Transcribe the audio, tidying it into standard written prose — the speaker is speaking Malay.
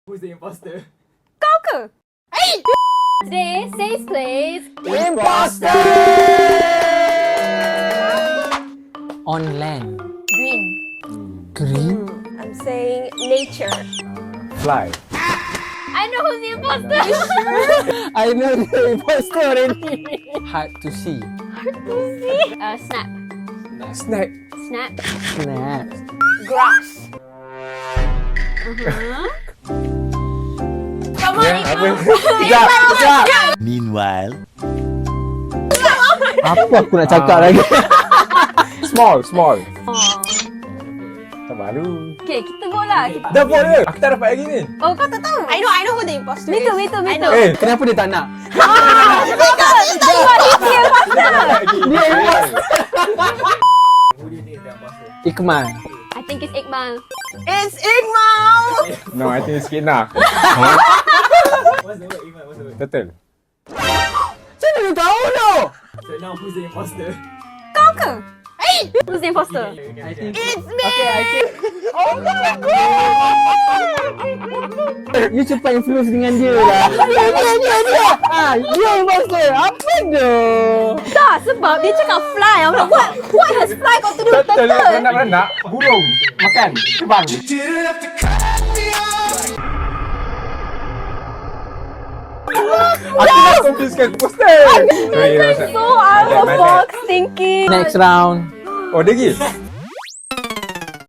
Who's the imposter? Kau ke? Today, safe place. Imposter! On land. Green. Green? I'm saying nature. Fly. I know who's the imposter. I know the imposter already. Hard to see. Snap. Snack. Snap. Snap. Grass. Come on, Apa? Iqbal. Sekejap. Meanwhile, Apa aku nak cakap lagi? Small. Oh. Tak malu. Okay, kita go lah. Dah boleh. Aku tak dapat lagi ni. Oh, kau tak tahu? I know who the imposter Me is. too. Kenapa dia tak nak? Dia imposter. Dia imposter. Who do you think is the imposter? Ikmal. I think it's Iqbal. It's Iqbal! No, I think it's Kina. What's the word, Iman? What's the word? Betul. Saya tak tahu tu. So now who's the imposter? Kau ke? Who's the imposter? I think It's me! You cepat influence dengan dia lah. Dia. Dia imposter. Apa tu? Tak, sebab dia cakap fly. I'm like, what has fly got to do with Betul. turtle? Beranak-beranak. Burung. Makan. Terbang. Aku nak confuse-kan poster. Sorry, So out of box thinking. Next round. Oh, dia lagi?